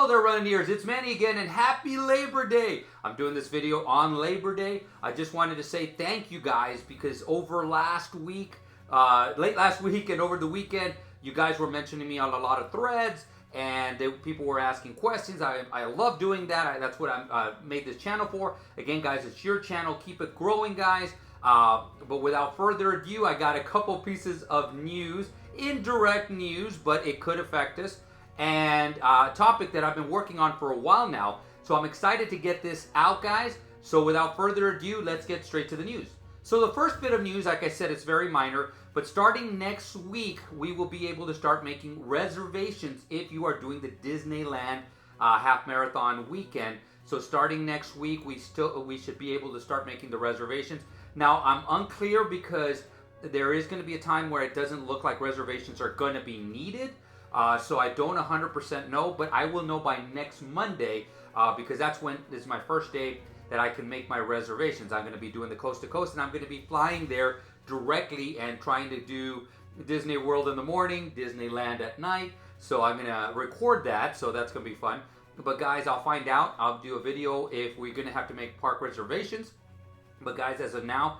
Hello there, Runneers. It's Manny again, and happy Labor Day. I'm doing this video on Labor Day. I just wanted to say thank you guys because over last week, late last week and over the weekend, you guys were mentioning me on a lot of threads, and people were asking questions. I love doing that. That's what I made this channel for. Again, guys, it's your channel. Keep it growing, guys. But without further ado, I got a couple pieces of news, indirect news, but it could affect us. And a topic that I've been working on for a while now. So I'm excited to get this out, guys. So without further ado, let's get straight to the news. So the first bit of news, like I said, it's very minor, but starting next week, we will be able to start making reservations if you are doing the Disneyland half marathon weekend. So starting next week, we should be able to start making the reservations. Now, I'm unclear because there is going to be a time where it doesn't look like reservations are going to be needed. So I don't 100% know, but I will know by next Monday because that's when this is my first day that I can make my reservations. I'm going to be doing the coast to coast, and I'm going to be flying there directly and trying to do Disney World in the morning, Disneyland at night. So I'm going to record that, so that's going to be fun. But guys, I'll find out. I'll do a video if we're going to have to make park reservations. But guys, as of now,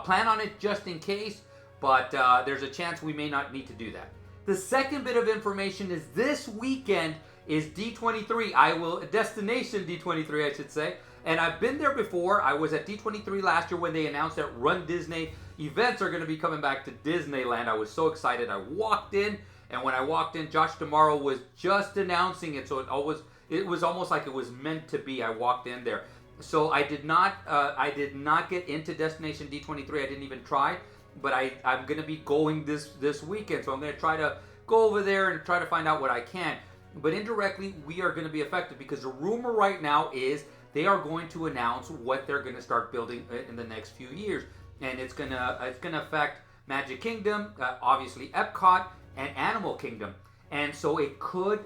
plan on it just in case, but there's a chance we may not need to do that. The second bit of information is this weekend is D23. Destination D23, I should say. And I've been there before. I was at D23 last year when they announced that RunDisney events are going to be coming back to Disneyland. I was so excited. I walked in, and when I walked in, Josh Tomorrow was just announcing it. So it was almost like it was meant to be. I walked in there. So I did not get into Destination D23. I didn't even try. But I'm going to be going this weekend, so I'm going to try to go over there and try to find out what I can. But indirectly, we are going to be affected because the rumor right now is they are going to announce what they're going to start building in the next few years, and it's going to affect Magic Kingdom, obviously Epcot, and Animal Kingdom. And so it could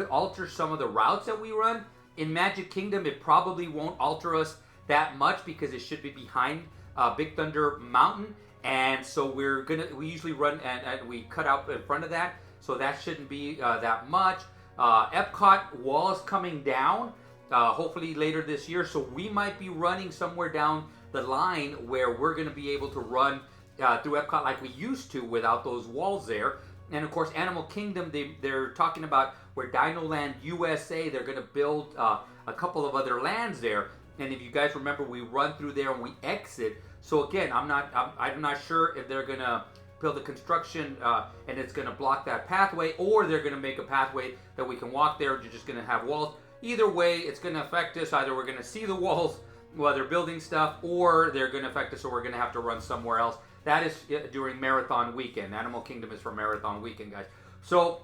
alter some of the routes that we run. In Magic Kingdom, it probably won't alter us that much because it should be behind Big Thunder Mountain. And so we usually run and we cut out in front of that, so that shouldn't be that much. Epcot wall is coming down, hopefully later this year, so we might be running somewhere down the line where we're going to be able to run through Epcot like we used to without those walls there. And of course, Animal Kingdom, they're talking about where Dinoland USA, they're going to build a couple of other lands there. And if you guys remember, we run through there and we exit. So again, I'm not sure if they're gonna build a construction and it's gonna block that pathway, or they're gonna make a pathway that we can walk there. You're just gonna have walls. Either way, it's gonna affect us. Either we're gonna see the walls while they're building stuff, or they're gonna affect us, or we're gonna have to run somewhere else. That is during Marathon Weekend. Animal Kingdom is for Marathon Weekend, guys. So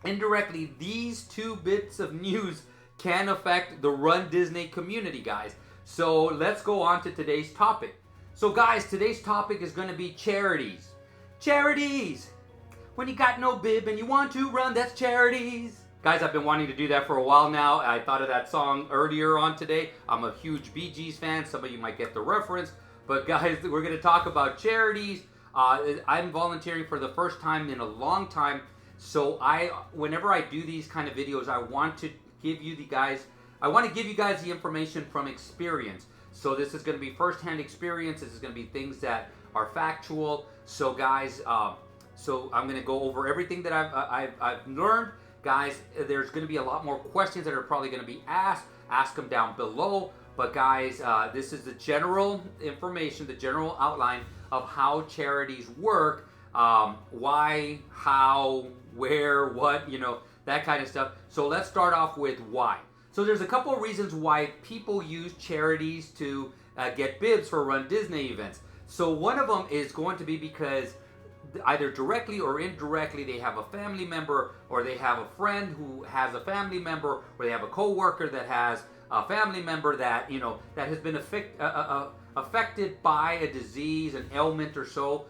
indirectly, these two bits of news can affect the Run Disney community, guys. So let's go on to today's topic. So guys, today's topic is going to be charities. Charities! When you got no bib and you want to run, that's charities. Guys, I've been wanting to do that for a while now. I thought of that song earlier on today. I'm a huge Bee Gees fan. Some of you might get the reference. But guys, we're going to talk about charities. I'm volunteering for the first time in a long time. So whenever I do these kind of videos, I want to give you guys the information from experience. So this is going to be first-hand experience. This is going to be things that are factual. So guys, so I'm going to go over everything that I've learned. Guys, there's going to be a lot more questions that are probably going to be asked. Ask them down below. But guys, this is the general information, the general outline of how charities work. Why, how, where, what, that kind of stuff. So let's start off with why. So there's a couple of reasons why people use charities to get bibs for Run Disney events. So one of them is going to be because either directly or indirectly they have a family member, or they have a friend who has a family member, or they have a coworker that has a family member that that has been affected by a disease, an ailment or so.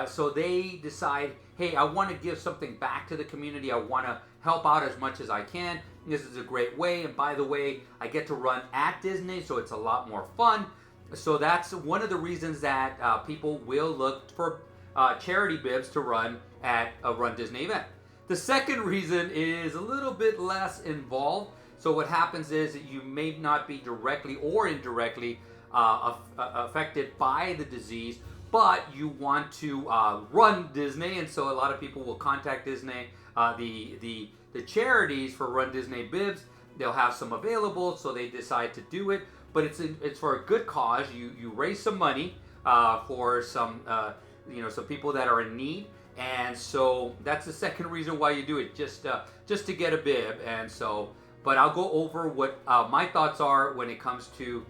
So they decide, hey, I want to give something back to the community. I want to help out as much as I can. This is a great way. And by the way, I get to run at Disney, so it's a lot more fun. So that's one of the reasons that people will look for charity bibs to run at a Run Disney event. The second reason is a little bit less involved. So what happens is that you may not be directly or indirectly affected by the disease, but you want to run Disney, and so a lot of people will contact Disney, the charities for Run Disney bibs. They'll have some available, so they decide to do it. But it's for a good cause. You raise some money for some some people that are in need, and so that's the second reason why you do it, just to get a bib. And so, but I'll go over what my thoughts are when it comes to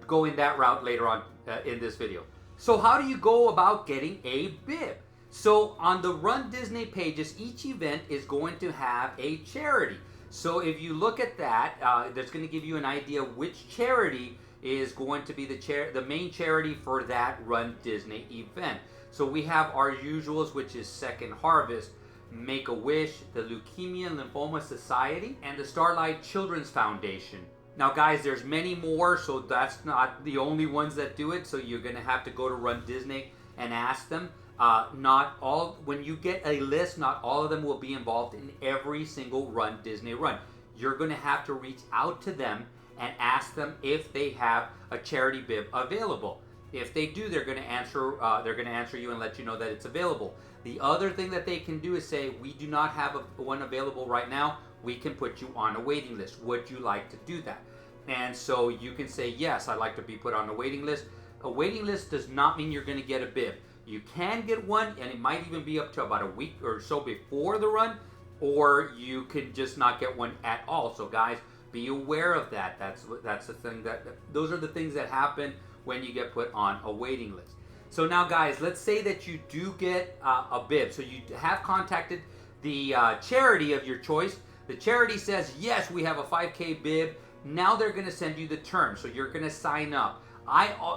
going that route later on in this video. So how do you go about getting a bib? So on the Run Disney pages, each event is going to have a charity. So if you look at that, that's going to give you an idea which charity is going to be the main charity for that Run Disney event. So we have our usuals, which is Second Harvest, Make-A-Wish, the Leukemia and Lymphoma Society, and the Starlight Children's Foundation. Now guys, there's many more, so that's not the only ones that do it. So you're going to have to go to Run Disney and ask them. Not all, when you get a list, not all of them will be involved in every single Run Disney run. You're going to have to reach out to them and ask them if they have a charity bib available. If they do, they're going to answer you and let you know that it's available. The other thing that they can do is say, we do not have one available right now. We can put you on a waiting list. Would you like to do that? And so you can say, yes, I'd like to be put on a waiting list. A waiting list does not mean you're going to get a bib. You can get one, and it might even be up to about a week or so before the run, or you can just not get one at all. So guys, be aware of that. That's the thing those are the things that happen when you get put on a waiting list. So now guys, let's say that you do get a bib. So you have contacted the charity of your choice. The charity says, yes, we have a 5K bib. Now they're going to send you the terms. So you're going to sign up.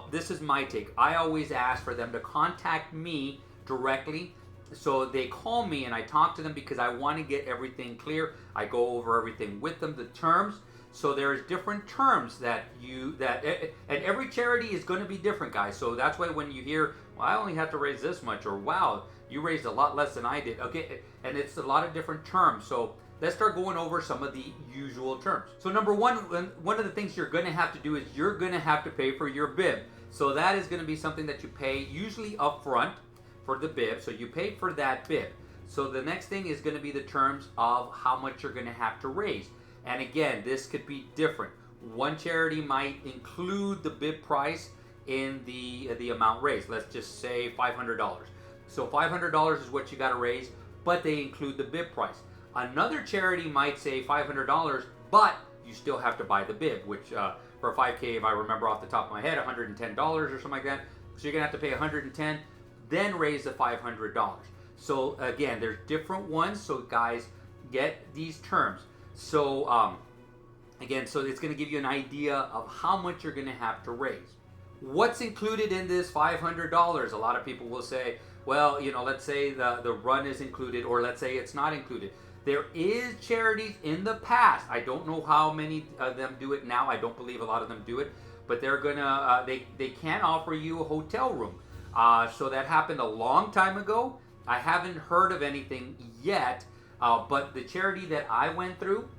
This is my take. I always ask for them to contact me directly. So they call me and I talk to them because I want to get everything clear. I go over everything with them, the terms. So there's different terms and every charity is going to be different, guys. So that's why when you hear, well, I only have to raise this much, or wow, you raised a lot less than I did. Okay, and it's a lot of different terms. So let's start going over some of the usual terms. So number one of the things you're going to have to do is you're going to have to pay for your bib. So that is going to be something that you pay usually up front for the bib. So you pay for that bib. So the next thing is going to be the terms of how much you're going to have to raise. And again, this could be different. One charity might include the bib price in the amount raised. Let's just say $500. So $500 is what you got to raise, but they include the bib price. Another charity might say $500, but you still have to buy the bib, which for 5K, if I remember off the top of my head, $110 or something like that. So you're gonna have to pay $110, then raise the $500. So again, there's different ones. So guys, get these terms. So again, so it's gonna give you an idea of how much you're gonna have to raise. What's included in this $500? A lot of people will say, well, let's say the run is included, or let's say it's not included. There is charities in the past. I don't know how many of them do it now. I don't believe a lot of them do it, but they're gonna they can offer you a hotel room. So that happened a long time ago. I haven't heard of anything yet, but the charity that I went through,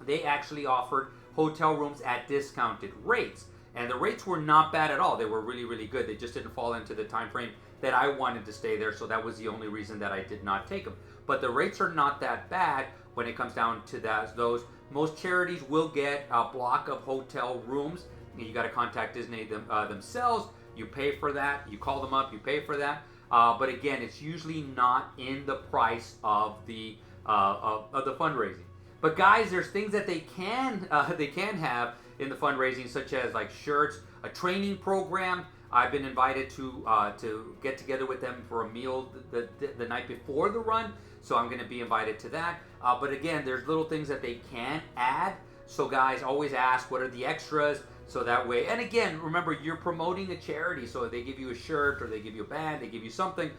they actually offered hotel rooms at discounted rates, and the rates were not bad at all. They were really, really good. They just didn't fall into the time frame that I wanted to stay there, so that was the only reason that I did not take them. But the rates are not that bad when it comes down to those. Most charities will get a block of hotel rooms. You got to contact Disney themselves. You pay for that. You call them up. You pay for that. But again, it's usually not in the price of the fundraising. But guys, there's things that they can have in the fundraising, such as like shirts, a training program. I've been invited to get together with them for a meal the night before the run, so I'm going to be invited to that. But again, there's little things that they can add. So guys, always ask what are the extras, so that way. And again, remember, you're promoting a charity, so if they give you a shirt or they give you a band, they give you something,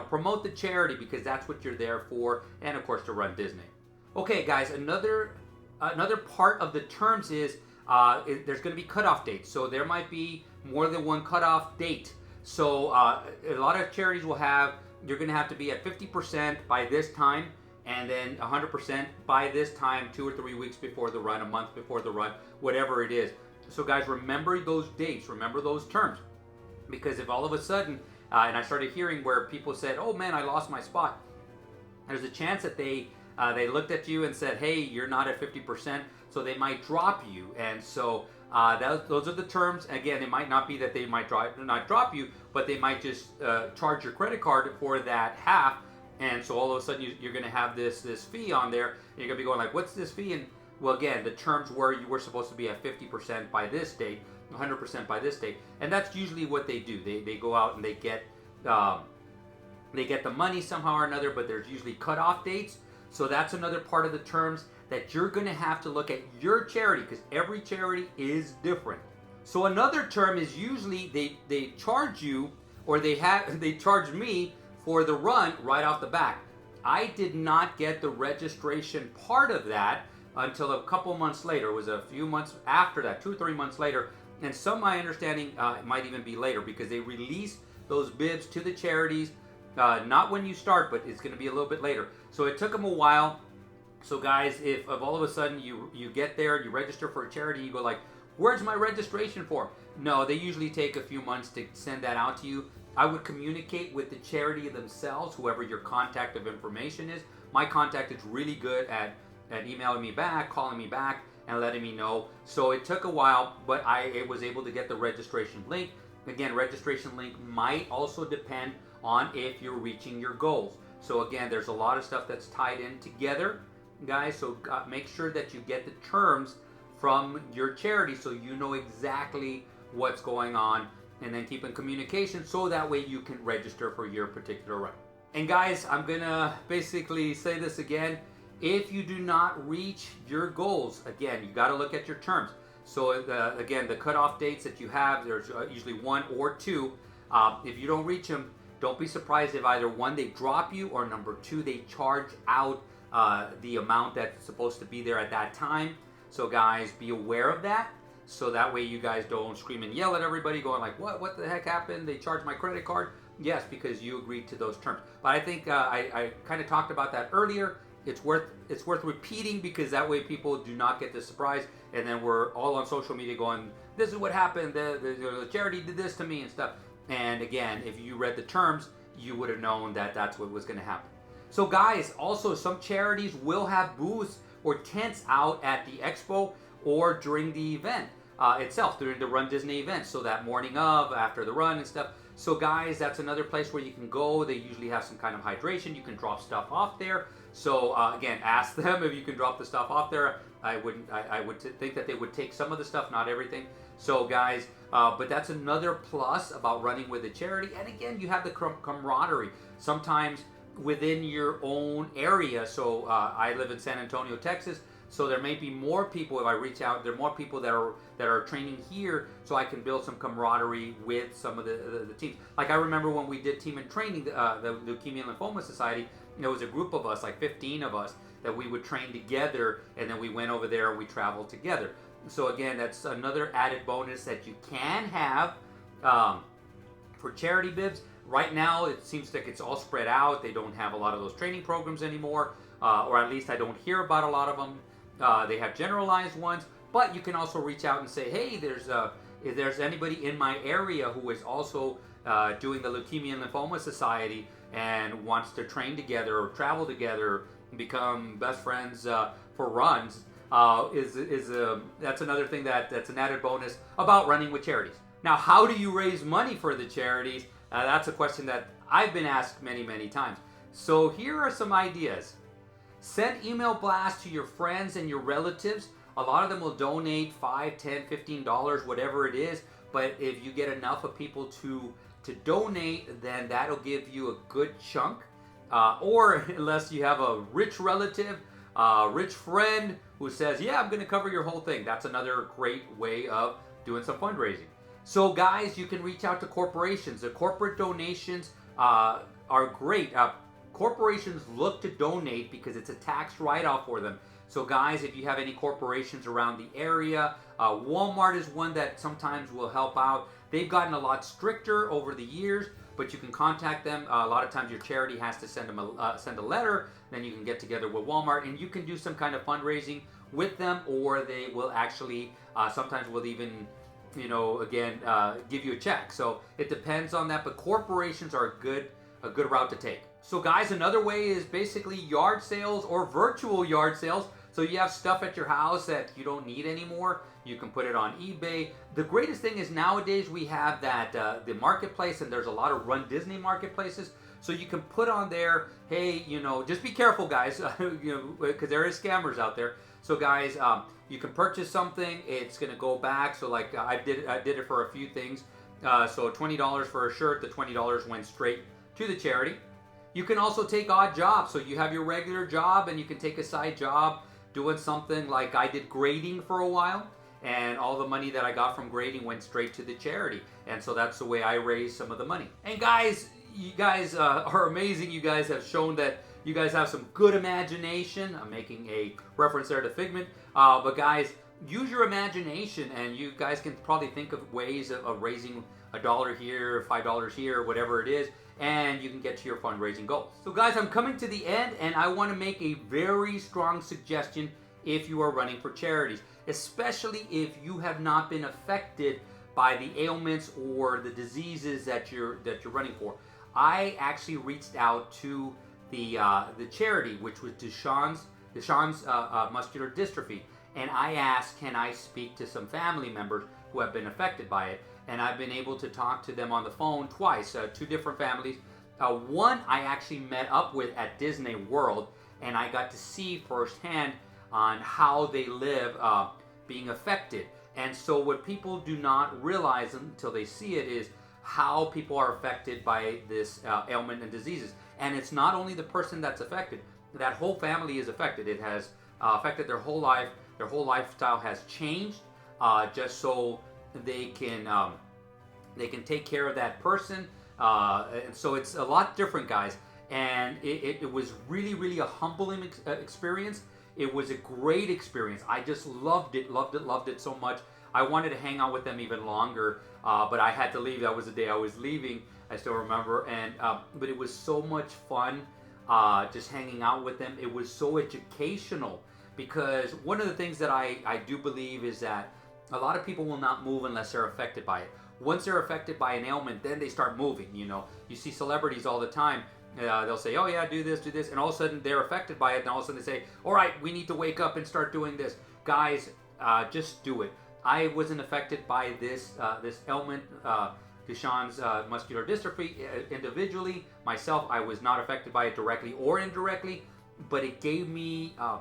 promote the charity, because that's what you're there for, and of course to Run Disney. Okay, guys, another part of the terms is there's going to be cutoff dates. So there might be more than one cutoff date. So a lot of charities will have, you're going to have to be at 50% by this time, and then 100% by this time, 2 or 3 weeks before the run, a month before the run, whatever it is. So guys, remember those dates, remember those terms, because if all of a sudden, and I started hearing where people said, "Oh man, I lost my spot," there's a chance that they looked at you and said, "Hey, you're not at 50%," so they might drop you. And so those are the terms. Again, it might not be that they might not drop you, but they might just charge your credit card for that half. And so all of a sudden you're going to have this fee on there, and you're going to be going like, "What's this fee?" And well, again, the terms were you were supposed to be at 50% by this date, 100% by this date, and that's usually what they do. They go out and they get the money somehow or another, but there's usually cutoff dates. So that's another part of the terms that you're going to have to look at your charity, because every charity is different. So another term is usually they charge you, or they charge me for the run right off the back. I did not get the registration part of that until a couple months later. It was a few months after that, 2 or 3 months later, and some of my understanding it might even be later, because they release those bibs to the charities not when you start, but it's going to be a little bit later. So it took them a while. So guys, if all of a sudden you get there and you register for a charity, you go like, "Where's my registration form?" No, they usually take a few months to send that out to you. I would communicate with the charity themselves, whoever your contact of information is. My contact is really good at emailing me back, calling me back, and letting me know. So it took a while, but I was able to get the registration link. Again, registration link might also depend on if you're reaching your goals. So again, there's a lot of stuff that's tied in together, guys. So make sure that you get the terms from your charity so you know exactly what's going on, and then keep in communication so that way you can register for your particular run. And guys, I'm gonna basically say this again. If you do not reach your goals, again, you got to look at your terms. So again, the cutoff dates that you have, there's usually 1 or 2. If you don't reach them, don't be surprised if either 1, they drop you, or number 2, they charge out the amount that's supposed to be there at that time. So guys, be aware of that. So that way you guys don't scream and yell at everybody going like, what the heck happened? They charged my credit card. Yes, because you agreed to those terms. But I think I kind of talked about that earlier. It's worth repeating, because that way people do not get the surprise, and then we're all on social media going, "This is what happened, the charity did this to me," and stuff. And again, if you read the terms, you would have known that that's what was going to happen. So guys, also some charities will have booths or tents out at the expo or during the event itself, during the runDisney event. So that morning of, after the run and stuff. So guys, that's another place where you can go. They usually have some kind of hydration. You can drop stuff off there. So again, ask them if you can drop the stuff off there. I would think that they would take some of the stuff, not everything. So guys, but that's another plus about running with a charity. And again, you have the camaraderie. Sometimes within your own area. So I live in San Antonio, Texas. So there may be more people if I reach out. There are more people that are training here, so I can build some camaraderie with some of the teams. Like I remember when we did team and training, the Leukemia and Lymphoma Society. There was a group of us, like 15 of us, that we would train together, and then we went over there and we traveled together. So again, that's another added bonus that you can have for charity bibs. Right now, it seems like it's all spread out. They don't have a lot of those training programs anymore, or at least I don't hear about a lot of them. They have generalized ones, but you can also reach out and say, "Hey, if there's anybody in my area who is also doing the Leukemia and Lymphoma Society and wants to train together or travel together and become best friends for runs," that's another thing that's an added bonus about running with charities. Now, how do you raise money for the charities? That's a question that I've been asked many, many times. So here are some ideas. Send email blasts to your friends and your relatives. A lot of them will donate $5, $10, $15, whatever it is. But if you get enough of people to donate, then that'll give you a good chunk. Or unless you have a rich relative, rich friend who says, "Yeah, I'm going to cover your whole thing." That's another great way of doing some fundraising. So guys, you can reach out to corporations. The corporate donations are great. Corporations look to donate because it's a tax write-off for them. So guys, if you have any corporations around the area, Walmart is one that sometimes will help out. They've gotten a lot stricter over the years, but you can contact them. A lot of times your charity has to send them send a letter, then you can get together with Walmart and you can do some kind of fundraising with them, or they will actually sometimes will even again give you a check. So it depends on that, but corporations are a good route to take. So guys, another way is basically yard sales or virtual yard sales. So you have stuff at your house that you don't need anymore, you can put it on eBay. The greatest thing is nowadays we have that the marketplace, and there's a lot of runDisney marketplaces. So you can put on there, hey, just be careful, guys, because there is scammers out there. So guys, you can purchase something, it's gonna go back. So like I did it for a few things. So $20 for a shirt, the $20 went straight to the charity. You can also take odd jobs. So you have your regular job and you can take a side job doing something like I did grading for a while, and all the money that I got from grading went straight to the charity. And so that's the way I raised some of the money. And guys, you guys are amazing. You guys have shown that you guys have some good imagination. I'm making a reference there to Figment. But guys, use your imagination, and you guys can probably think of ways of raising $1 here, $5 here, whatever it is, and you can get to your fundraising goals. So guys, I'm coming to the end, and I want to make a very strong suggestion if you are running for charities, especially if you have not been affected by the ailments or the diseases that you're running for. I actually reached out to the charity, which was Duchenne's muscular dystrophy, and I asked, can I speak to some family members who have been affected by it? And I've been able to talk to them on the phone twice, two different families. One I actually met up with at Disney World, and I got to see firsthand on how they live being affected. And so what people do not realize until they see it is how people are affected by this ailment and diseases. And it's not only the person that's affected, that whole family is affected. It has affected their whole life. Their whole lifestyle has changed just so they can take care of that person. And so it's a lot different, guys. And it was really, really a humbling experience. It was a great experience. I just loved it so much. I wanted to hang out with them even longer, but I had to leave. That was the day I was leaving, I still remember. And but it was so much fun just hanging out with them. It was so educational, because one of the things that I do believe is that a lot of people will not move unless they're affected by it. Once they're affected by an ailment, then they start moving. You see celebrities all the time. They'll say, oh yeah, do this, and all of a sudden they're affected by it, and all of a sudden they say, all right, we need to wake up and start doing this. Guys, just do it. I wasn't affected by this ailment, Duchenne's muscular dystrophy, individually. Myself, I was not affected by it directly or indirectly, but it gave me a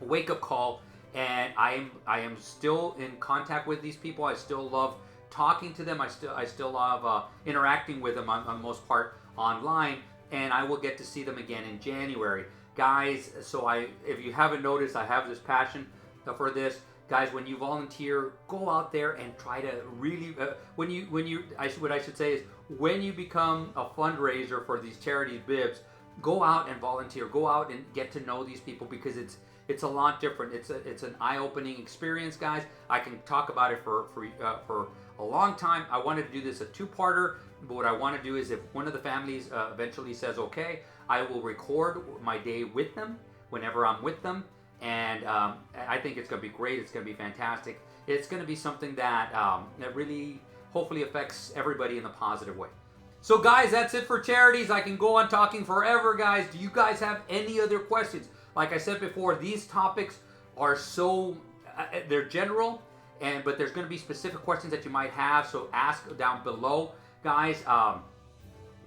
wake-up call, and I am still in contact with these people. I still love talking to them. I still love interacting with them on the most part online, and I will get to see them again in January. Guys, so if you haven't noticed, I have this passion for this. Guys, when you volunteer, go out there and try to really, what I should say is, when you become a fundraiser for these charities, Bibs, go out and volunteer. Go out and get to know these people, because it's a lot different. It's an eye-opening experience, guys. I can talk about it for a long time. I wanted to do this a two-parter, but what I want to do is, if one of the families eventually says okay, I will record my day with them whenever I'm with them. And I think it's going to be great. It's going to be fantastic. It's going to be something that really hopefully affects everybody in a positive way. So guys, that's it for charities. I can go on talking forever, guys. Do you guys have any other questions? Like I said before, these topics are so, they're general, but there's going to be specific questions that you might have, so ask down below. Guys,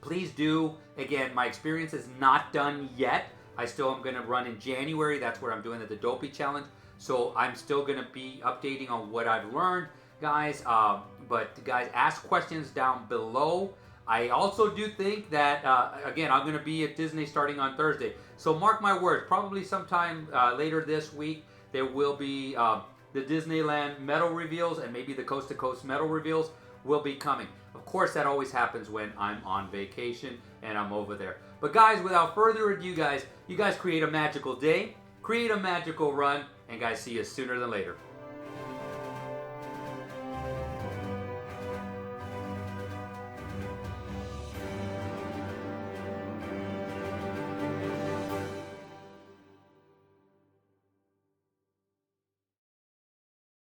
please do. Again, my experience is not done yet. I still am going to run in January. That's where I'm doing the Dopey Challenge. So I'm still going to be updating on what I've learned, guys. But guys, ask questions down below. I also do think that, again, I'm going to be at Disney starting on Thursday. So mark my words, probably sometime later this week, there will be the Disneyland medal reveals, and maybe the Coast to Coast medal reveals will be coming. Of course, that always happens when I'm on vacation and I'm over there. But guys, without further ado, guys, you guys create a magical day, create a magical run, and guys, see you sooner than later.